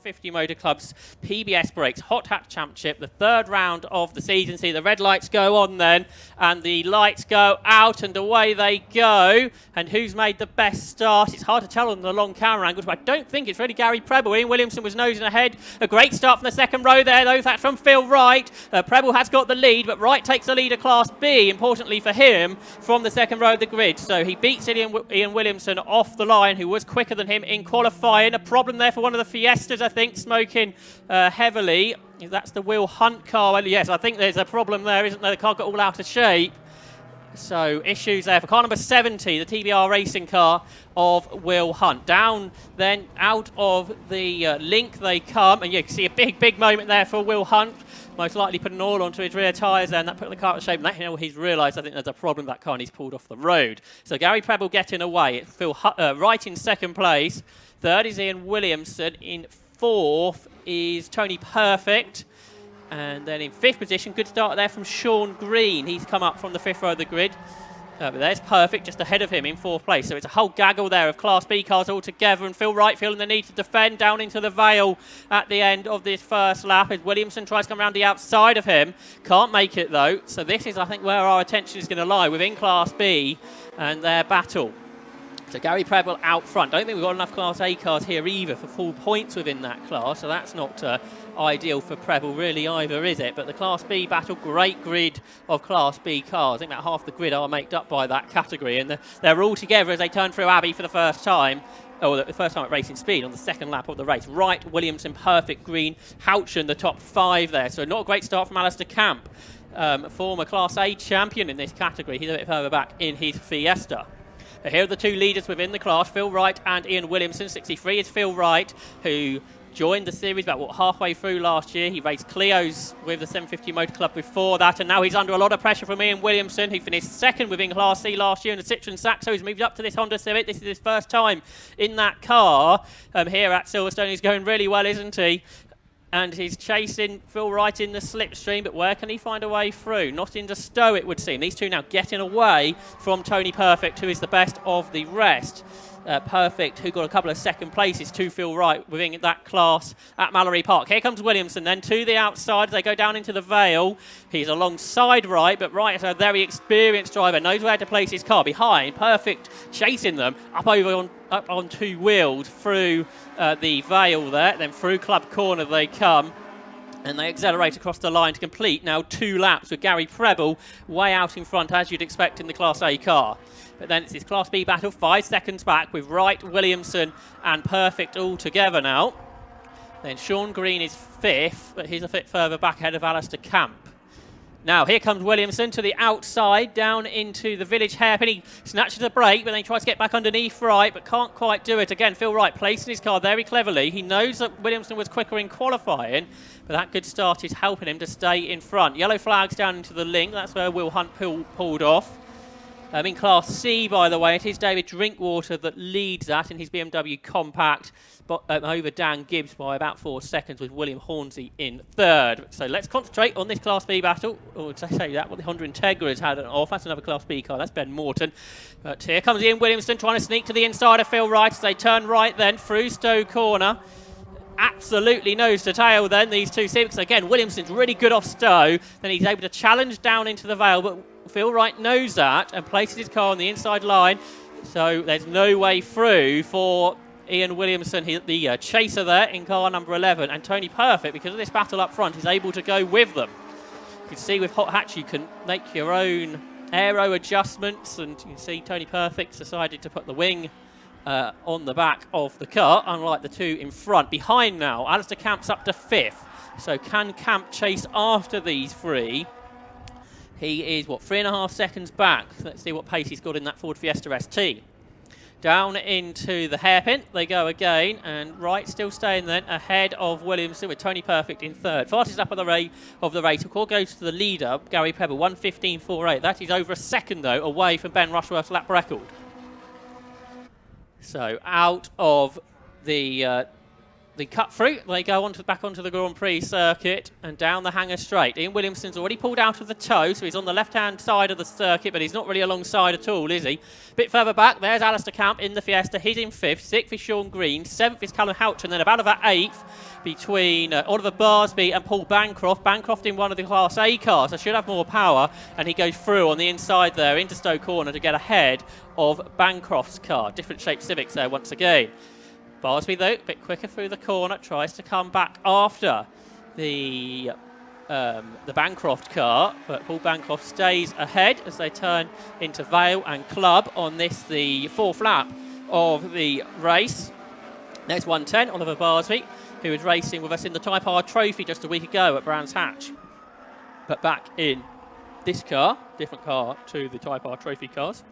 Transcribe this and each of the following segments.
750 Motor Club's PBS Brakes Hot Hatch Championship, the third round of the season. See the red lights go on then, and the lights go out, and away they go. And who's made the best start? It's hard to tell on the long camera angles, but I don't think it's really Gary Preble. Ian Williamson was nosing ahead. A great start from the second row there, though. That's from Phil Wright. Preble has got the lead, but Wright takes the lead of Class B, importantly for him, from the second row of the grid. So he beats Ian Williamson off the line, who was quicker than him in qualifying. A problem there for one of the Fiestas, I think, smoking heavily. That's the Will Hunt car. Well, yes, I think there's a problem there, isn't there? The car got all out of shape. So issues there for car number 70, the TBR racing car of Will Hunt. Down then, out of the link they come, and you can see a big moment there for Will Hunt. Most likely put an oil onto his rear tyres there, and that put the car out of shape. And that, he's realised, I think there's a problem with that car, and he's pulled off the road. So Gary Preble getting away. It's Phil Wright in second place. Third is Ian Williamson. In fourth is Tony Perfect. And then in fifth position, good start there from Sean Green. He's come up from the fifth row of the grid. But there's Perfect just ahead of him in fourth place. So it's a whole gaggle there of Class B cars all together. And Phil Wright feeling the need to defend down into the Vale at the end of this first lap as Williamson tries to come around the outside of him. Can't make it though. So this is, I think, where our attention is going to lie within Class B and their battle. So Gary Preble out front. Don't think we've got enough Class A cars here either for full points within that class. So that's not ideal for Preble really either, is it? But the Class B battle, great grid of Class B cars. I think about half the grid are made up by that category. And they're all together as they turn through Abbey for the first time. Or the first time at racing speed on the second lap of the race. Wright, Williamson, Perfect, Green, Houchen, the top five there. So not a great start from Alistair Camp, former Class A champion in this category. He's a bit further back in his Fiesta. Here are the two leaders within the class, Phil Wright and Ian Williamson. 63 is Phil Wright, who joined the series about halfway through last year. He raced Clios with the 750 Motor Club before that, and now he's under a lot of pressure from Ian Williamson, who finished second within Class C last year in the Citroen Saxo. He's moved up to this Honda Civic. This is his first time in that car here at Silverstone. He's going really well, isn't he? And he's chasing Phil Wright in the slipstream, but where can he find a way through? Not into Stowe, it would seem. These two now getting away from Tony Perfect, who is the best of the rest. Perfect, who got a couple of second places to Phil Wright within that class at Mallory Park. Here comes Williamson then to the outside as they go down into the Vale. He's alongside Wright, but Wright is a very experienced driver, knows where to place his car. Behind, Perfect chasing them up on two wheels through the Vale there, then through Club Corner they come. And they accelerate across the line to complete now 2 laps with Gary Preble way out in front, as you'd expect in the Class A car. But then it's this Class B battle, 5 seconds back with Wright, Williamson and Perfect all together now. Then Sean Green is 5th, but he's a bit further back ahead of Alistair Camp. Now, here comes Williamson to the outside, down into the village hairpin. He snatches a break, but then he tries to get back underneath Wright, but can't quite do it. Again, Phil Wright placing his car very cleverly. He knows that Williamson was quicker in qualifying, but that good start is helping him to stay in front. Yellow flags down into the link. That's where Will Hunt pulled off. In Class C, by the way, it is David Drinkwater that leads that in his BMW Compact, but over Dan Gibbs by about 4 seconds with William Hornsey in third. So let's concentrate on this Class B battle. Or to say that, the Honda Integra has had an off. That's another Class B car. That's Ben Morton. But here comes Ian Williamson trying to sneak to the inside of Phil Wright as they turn right then through Stowe Corner. Absolutely nose to tail then, these two Civics. Again, Williamson's really good off Stowe. Then he's able to challenge down into the Vale, but Phil Wright knows that and places his car on the inside line. So there's no way through for Ian Williamson, the chaser there in car number 11. And Tony Perfect, because of this battle up front, is able to go with them. You can see with Hot Hatch you can make your own aero adjustments, and you can see Tony Perfect decided to put the wing on the back of the car, unlike the two in front. Behind now, Alistair Camp's up to 5th. So can Camp chase after these three? He is, 3.5 seconds back. Let's see what pace he's got in that Ford Fiesta ST. Down into the hairpin they go again, and Wright still staying then ahead of Williamson with Tony Perfect in third. Fastest lap of the race. Of course, goes to the leader, Gary Preble, 1:15.48. That is over a second, though, away from Ben Rushworth's lap record. So out of the the cut through, they go back onto the Grand Prix circuit and down the hanger straight. Ian Williamson's already pulled out of the toe, so he's on the left-hand side of the circuit, but he's not really alongside at all, is he? A bit further back, there's Alistair Camp in the Fiesta. He's in 5th. 6th is Sean Green. 7th is Callum Houch, and then about 8th between Oliver Barsby and Paul Bancroft. Bancroft in one of the Class A cars, so should have more power, and he goes through on the inside there into Stowe Corner to get ahead of Bancroft's car. Different shaped Civics there once again. Barsby, though, a bit quicker through the corner, tries to come back after the Bancroft car, but Paul Bancroft stays ahead as they turn into Vale and Club on this, the 4th lap of the race. Next 110, Oliver Barsby, who was racing with us in the Type R Trophy just a week ago at Brands Hatch. But back in this car, different car to the Type R Trophy cars.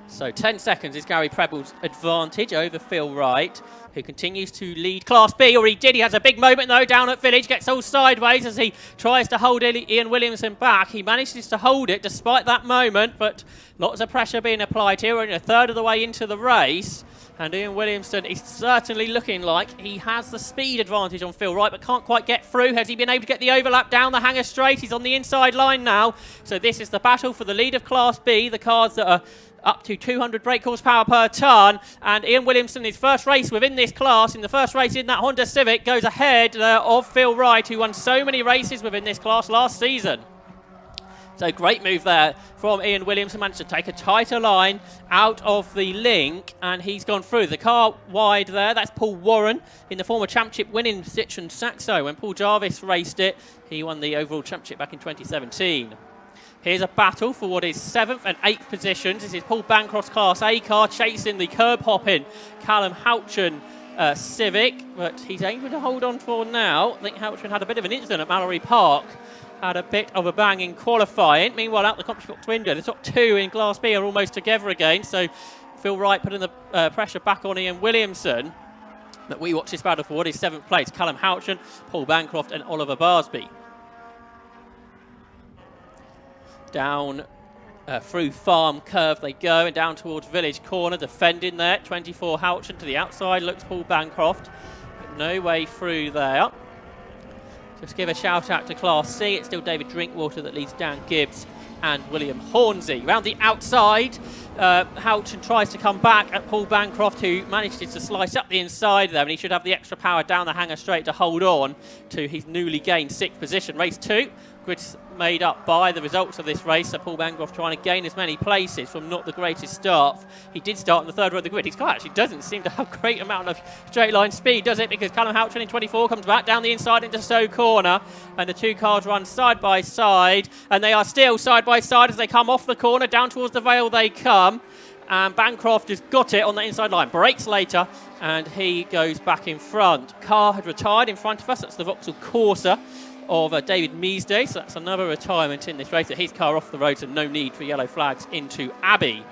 So 10 seconds is Gary Preble's advantage over Phil Wright, who continues to lead Class B, or he did. He has a big moment, though, down at Village, gets all sideways as he tries to hold Ian Williamson back. He manages to hold it despite that moment, but lots of pressure being applied here. We're in a third of the way into the race, and Ian Williamson is certainly looking like he has the speed advantage on Phil Wright, but can't quite get through. Has he been able to get the overlap down the hanger straight? He's on the inside line now. So this is the battle for the lead of Class B, the cars that are up to 200 brake horsepower per tonne, and Ian Williamson, his first race within this class, in the first race in that Honda Civic, goes ahead of Phil Wright, who won so many races within this class last season. So great move there from Ian Williamson, managed to take a tighter line out of the link, and he's gone through. The car wide there, that's Paul Warren in the former championship winning Citroen Saxo. When Paul Jarvis raced it, he won the overall championship back in 2017. Here's a battle for what is 7th and 8th positions. This is Paul Bancroft's Class A car chasing the curb-hopping Callum Houchen Civic, but he's able to hold on for now. I think Houchen had a bit of an incident at Mallory Park, had a bit of a bang in qualifying. Meanwhile, out the competition box window, the top 2 in Class B are almost together again, so Phil Wright putting the pressure back on Ian Williamson. But we watch this battle for what is 7th place. Callum Houchen, Paul Bancroft and Oliver Barsby. Down through Farm Curve they go, and down towards Village Corner, defending there. 24 Houchen to the outside, looks Paul Bancroft, but no way through there. Just give a shout out to Class C. It's still David Drinkwater that leads Dan Gibbs and William Hornsey. Round the outside, Houchen tries to come back at Paul Bancroft, who manages to slice up the inside there, and he should have the extra power down the hanger straight to hold on to his newly gained 6th position. Race 2, grid's made up by the results of this race, so Paul Bancroft trying to gain as many places from not the greatest start. He did start in the 3rd row of the grid. His car actually doesn't seem to have a great amount of straight line speed, does it? Because Callum Houchen in 24 comes back down the inside into Stowe Corner, and the 2 cars run side by side, and they are still side by side as they come off the corner. Down towards the Vale they come, and Bancroft has got it on the inside line. Brakes later, and he goes back in front. Car had retired in front of us. That's the Vauxhall Corsa of David Measday, so that's another retirement in this race. His car off the road, so no need for yellow flags into Abbey.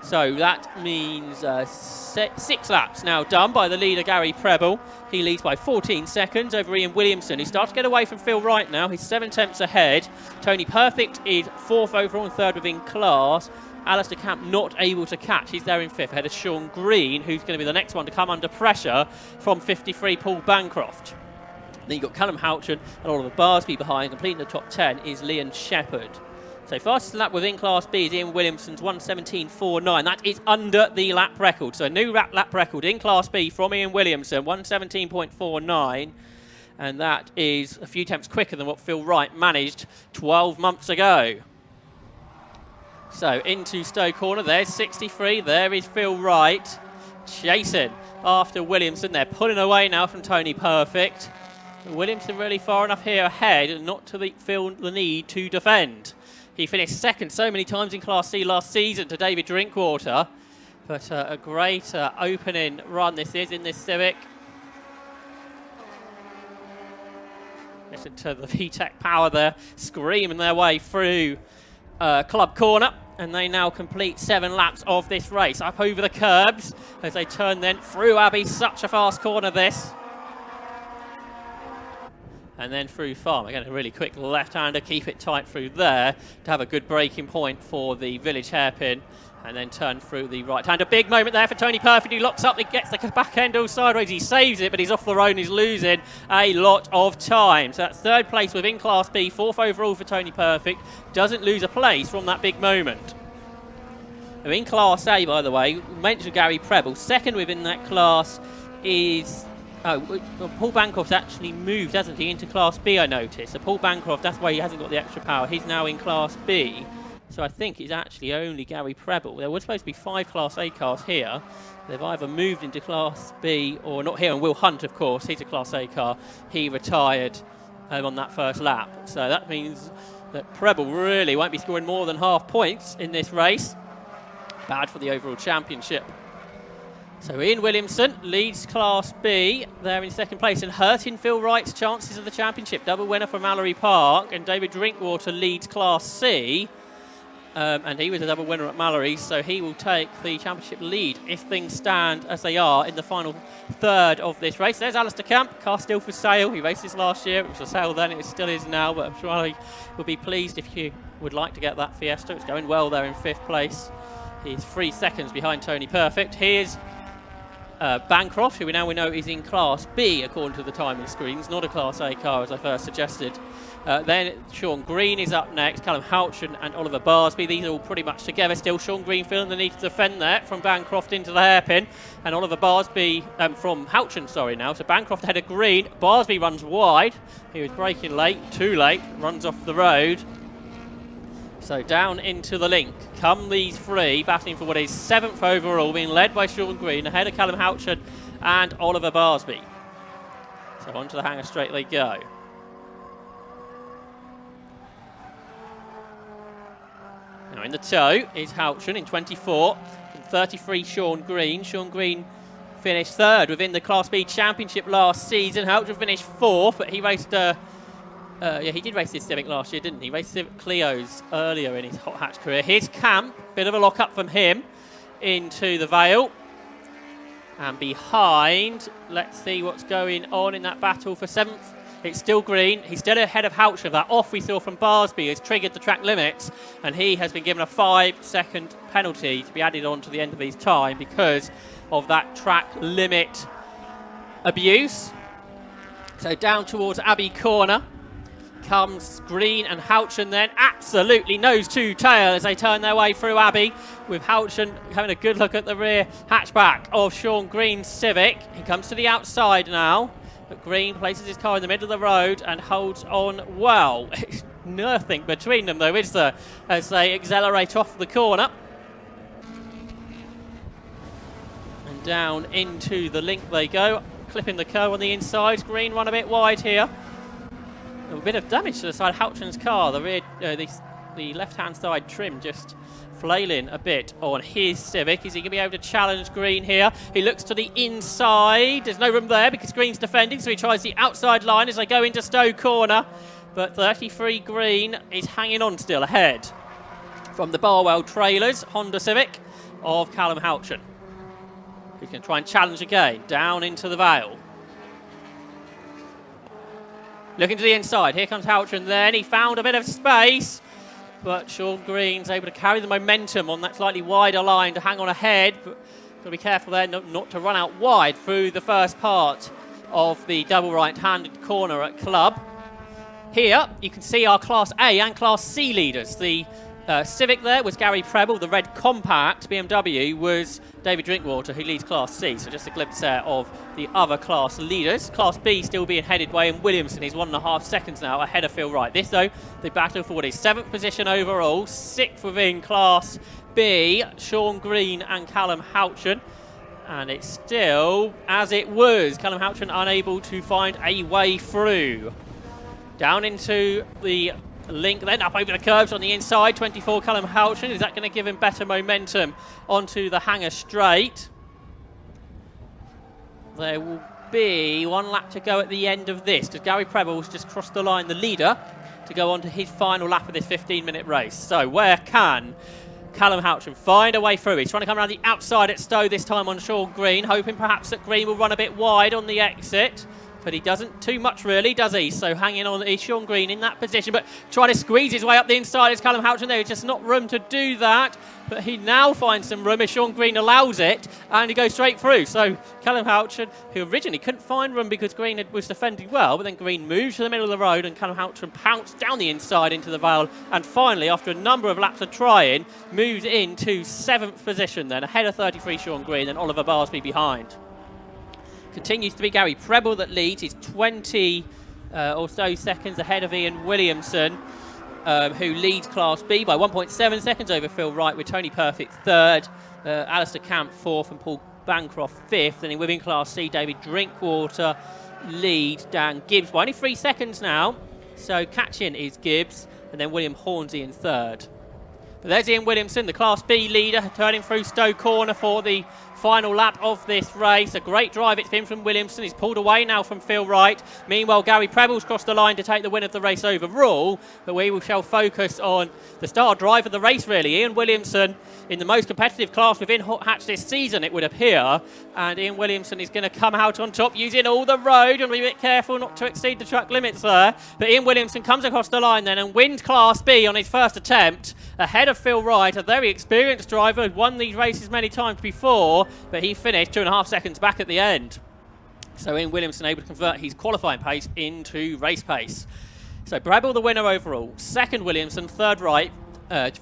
So that means 6 laps now done by the leader Gary Preble. He leads by 14 seconds over Ian Williamson, who starts to get away from Phil Wright now. He's 7 tenths ahead. Tony Perfect is 4th overall and 3rd within class. Alistair Camp not able to catch. He's there in 5th ahead of Sean Green, who's going to be the next one to come under pressure from 53 Paul Bancroft. Then you've got Callum Houchen and Oliver Barsby behind. Completing the top 10 is Leon Shepherd. So fastest lap within Class B is Ian Williamson's 1:17.49. That is under the lap record. So a new lap record in Class B from Ian Williamson, 1:17.49. And that is a few tenths quicker than what Phil Wright managed 12 months ago. So into Stowe Corner, there's 63. There is Phil Wright chasing after Williamson. They're pulling away now from Tony Perfect. Williamson really far enough here ahead and not to feel the need to defend. He finished 2nd so many times in Class C last season to David Drinkwater. But a great opening run this is in this Civic. Listen to the VTEC power there, screaming their way through Club Corner. And they now complete 7 laps of this race. Up over the curbs as they turn then through Abbey. Such a fast corner this. And then through Farm. Again, a really quick left-hander. Keep it tight through there to have a good braking point for the Village hairpin. and then turn through the right hand. A big moment there for Tony Perfect, who locks up, he gets the back end all sideways, he saves it, but he's off the road and he's losing a lot of time. So that's third place within Class B, fourth overall for Tony Perfect. Doesn't lose a place from that big moment. In Class A, by the way, we mentioned Gary Preble. Second within that class is... Paul Bancroft's actually moved, hasn't he, into Class B, I noticed. So Paul Bancroft, that's why he hasn't got the extra power. He's now in Class B. So I think it's actually only Gary Preble. There were supposed to be 5 Class A cars here. They've either moved into Class B or not here. And Will Hunt, of course, he's a Class A car. He retired on that first lap. So that means that Preble really won't be scoring more than half points in this race. Bad for the overall championship. So Ian Williamson leads Class B there in second place and hurting Phil Wright's chances of the championship. Double winner for Mallory Park, and David Drinkwater leads Class C. And he was a double winner at Mallory, so he will take the championship lead if things stand as they are in the final third of this race. There's Alistair Camp, car still for sale. He raced this last year. It was for sale then, it still is now, but I'm sure he will be pleased if you would like to get that Fiesta. It's going well there in 5th place. He's 3 seconds behind Tony Perfect. Here's Bancroft, who we know is in Class B according to the timing screens, not a Class A car as I first suggested. Then Sean Green is up next, Callum Houchin and Oliver Barsby. These are all pretty much together still. Sean Green feeling the need to defend there from Bancroft into the hairpin, and Oliver Barsby from Houchin, sorry now. So Bancroft ahead of Green, Barsby runs wide. He was braking late, too late, runs off the road. So down into the link come these 3, battling for what is 7th overall, being led by Sean Green, ahead of Callum Houchin and Oliver Barsby. So onto the hangar straight they go. Now in the tow is Houchin in 24, in 33 Sean Green. Sean Green finished 3rd within the Class B Championship last season. Houchin finished 4th, but he raced... he did race this Civic last year, didn't he? Raced Civic Clios earlier in his hot hatch career. Here's Camp, bit of a lock up from him into the Vale. And behind, let's see what's going on in that battle for 7th. It's still Green. He's still ahead of Houchin. That off we saw from Barsby has triggered the track limits, and he has been given a 5-second penalty to be added on to the end of his time because of that track limit abuse. So down towards Abbey Corner comes Green and Houchin then, absolutely nose to tail as they turn their way through Abbey, with Houchin having a good look at the rear hatchback of Sean Green's Civic. He comes to the outside now, but Green places his car in the middle of the road and holds on well. Nothing between them though, is there, as they accelerate off the corner. And down into the link they go, clipping the curve on the inside. Green run a bit wide here. A bit of damage to the side of Houchin's car. The rear, the left-hand side trim just flailing a bit on his Civic. Is he going to be able to challenge Green here? He looks to the inside. There's no room there because Green's defending, so he tries the outside line as they go into Stowe Corner. But 33 Green is hanging on still ahead from the Barwell Trailers Honda Civic of Callum Houchin. He's going to try and challenge again down into the Vale. Looking to the inside, here comes Houchin then. He found a bit of space, but Sean Green's able to carry the momentum on that slightly wider line to hang on ahead. But got to be careful there not to run out wide through the first part of the double right-handed corner at Club. Here, you can see our Class A and Class C leaders. The Civic there was Gary Preble. The red compact BMW was David Drinkwater, who leads Class C. So just a glimpse there of the other class leaders. Class B still being headed by Ian Williamson. He's 1.5 seconds now ahead of Phil Wright. This, though, the battle for what is 7th position overall, 6th within Class B, Sean Green and Callum Houchin. And it's still as it was. Callum Houchin unable to find a way through. Down into the link, then up over the curves on the inside. 24 Callum Houchin. Is that going to give him better momentum onto the hangar straight? There will be 1 lap to go at the end of this, because Gary Preble's just crossed the line, the leader, to go on to his final lap of this 15-minute race. So where can Callum Houchin find a way through? He's trying to come around the outside at Stowe this time on Sean Green, hoping perhaps that Green will run a bit wide on the exit. but he doesn't too much really, does he? So hanging on is Sean Green in that position, but trying to squeeze his way up the inside is Callum Houchen. There is just not room to do that, but he now finds some room if Sean Green allows it, and he goes straight through. So Callum Houchen, who originally couldn't find room because Green was defending well, but then Green moves to the middle of the road and Callum Houchen pounced down the inside into the Vale, and finally, after a number of laps of trying, moves into 7th position then, ahead of 33 Sean Green and Oliver Barsby behind. Continues to be Gary Preble that leads. He's 20 or so seconds ahead of Ian Williamson, who leads Class B by 1.7 seconds over Phil Wright, with Tony Perfect third, Alistair Camp fourth, and Paul Bancroft fifth. And within Class C, David Drinkwater leads Dan Gibbs by only 3 seconds now. So catching is Gibbs, and then William Hornsey in third. But there's Ian Williamson, the Class B leader, turning through Stowe Corner for the final lap of this race. A great drive it's been from Williamson. He's pulled away now from Phil Wright. Meanwhile, Gary Preble's crossed the line to take the win of the race overall. But we shall focus on the star drive of the race, really. Ian Williamson in the most competitive class within Hot Hatch this season, it would appear. And Ian Williamson is going to come out on top using all the road, and be a bit careful not to exceed the track limits there. But Ian Williamson comes across the line then and wins Class B on his first attempt, ahead of Phil Wright, a very experienced driver who'd won these races many times before, but he finished 2.5 seconds back at the end. So Ian Williamson able to convert his qualifying pace into race pace. So Preble the winner overall, second Williamson, third Wright,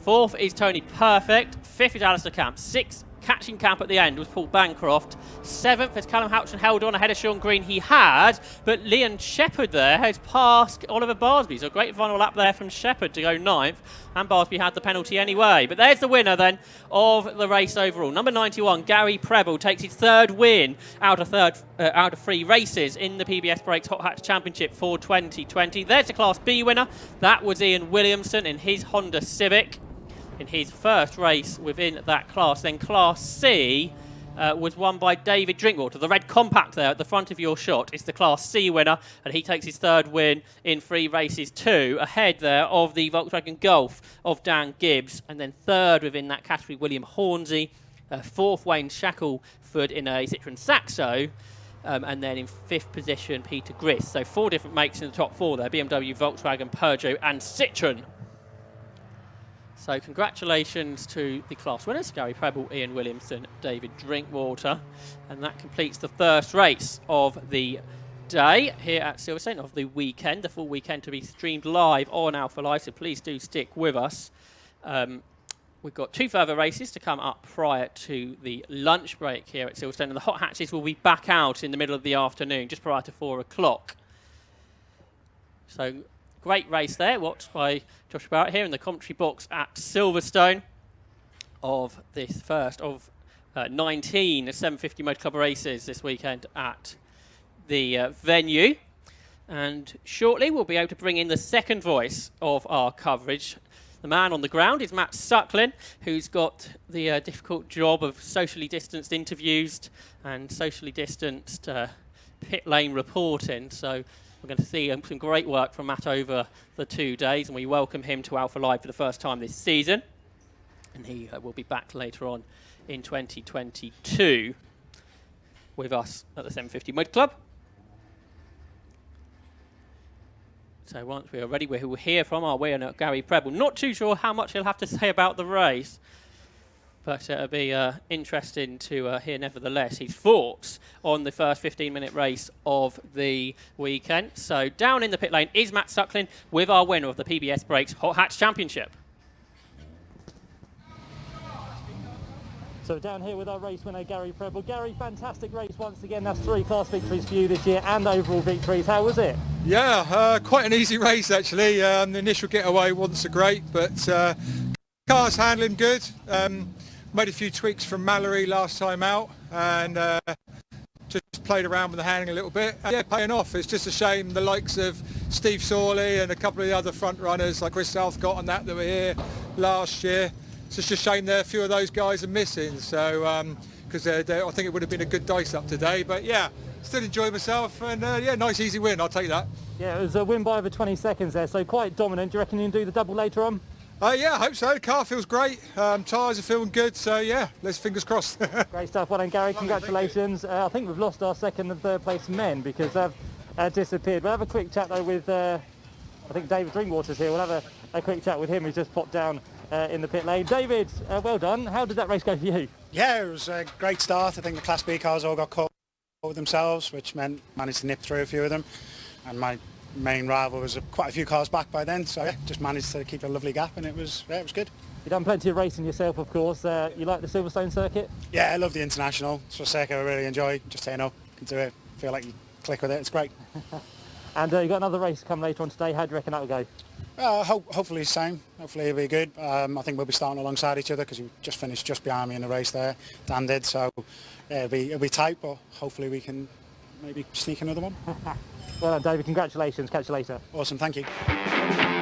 fourth is Tony Perfect, fifth is Alistair Camp, sixth catching Camp at the end was Paul Bancroft, seventh as Callum Houchen held on ahead of Sean Green. He had, but Leon Shepherd there has passed Oliver Barsby. So a great final lap there from Shepherd to go ninth, and Barsby had the penalty anyway. But there's the winner then of the race overall. Number 91, Gary Preble, takes his third win out of 3 races in the PBS Brakes Hot Hatch Championship for 2020. There's the Class B winner. That was Ian Williamson in his Honda Civic, in his first race within that class. Then Class C was won by David Drinkwater. The red compact there at the front of your shot is the Class C winner, and he takes his third win in 3 races too, ahead there of the Volkswagen Golf of Dan Gibbs. And then third within that category, William Hornsey, fourth Wayne Shackleford in a Citroen Saxo, and then in 5th position Peter Griss. So 4 different makes in the top 4 there: BMW, Volkswagen, Peugeot and Citroen. So congratulations to the class winners, Gary Preble, Ian Williamson, David Drinkwater. And that completes the first race of the day here at Silverstone, of the weekend. The full weekend to be streamed live on Alpha Live, so please do stick with us. We've got 2 further races to come up prior to the lunch break here at Silverstone. And the hot hatches will be back out in the middle of the afternoon, just prior to 4 o'clock. So great race there, watched by Josh Barrett here in the commentary box at Silverstone, of this first of 19 750 Motor Club races this weekend at the venue. And shortly we'll be able to bring in the second voice of our coverage. The man on the ground is Matt Sucklin, who's got the difficult job of socially distanced interviews and socially distanced pit lane reporting. So we're going to see some great work from Matt over the 2 days, and we welcome him to Alpha Live for the first time this season. And he will be back later on in 2022 with us at the 750 Motor Club. So once we are ready, we will hear from our winner, Gary Preble. Not too sure how much he'll have to say about the race, but it'll be interesting to hear nevertheless his thoughts on the first 15-minute race of the weekend. So down in the pit lane is Matt Sucklin with our winner of the PBS Brakes Hot Hatch Championship. So down here with our race winner, Gary Preble. Gary, fantastic race once again. That's 3 class victories for you this year and overall victories. How was it? Yeah, quite an easy race actually. The initial getaway wasn't so great, but car's handling good. Made a few tweaks from Mallory last time out, and just played around with the handling a little bit. Yeah, paying off. It's just a shame the likes of Steve Sawley and a couple of the other front runners like Chris Southcott and that were here last year. It's just a shame there a few of those guys are missing. So because I think it would have been a good dice up today. But yeah, still enjoyed myself, and yeah, nice easy win. I'll take that. Yeah, it was a win by over 20 seconds there, so quite dominant. Do you reckon you can do the double later on? Yeah, I hope so. The car feels great. Tyres are feeling good. So yeah, let's fingers crossed. Great stuff. Well done, Gary. Congratulations. I think we've lost our second and third place men, because disappeared. We'll have a quick chat though with, I think David Drinkwater's here. We'll have a quick chat with him who's just popped down in the pit lane. David, well done. How did that race go for you? Yeah, it was a great start. I think the Class B cars all got caught with themselves, which meant managed to nip through a few of them. And my main rival was quite a few cars back by then, so yeah, just managed to keep a lovely gap, and it was good. You've done plenty of racing yourself, of course. You like the Silverstone circuit? Yeah, I love the International. It's a circuit I really enjoy. Just turn up, can do it, feel like you click with it. It's great. And you've got another race to come later on today. How do you reckon that will go? Hopefully the same. Hopefully it'll be good. I think we'll be starting alongside each other because we just finished just behind me in the race there. Dan did, so yeah, it'll be tight, but hopefully we can maybe sneak another one. Well done, David. Congratulations. Catch you later. Awesome, thank you.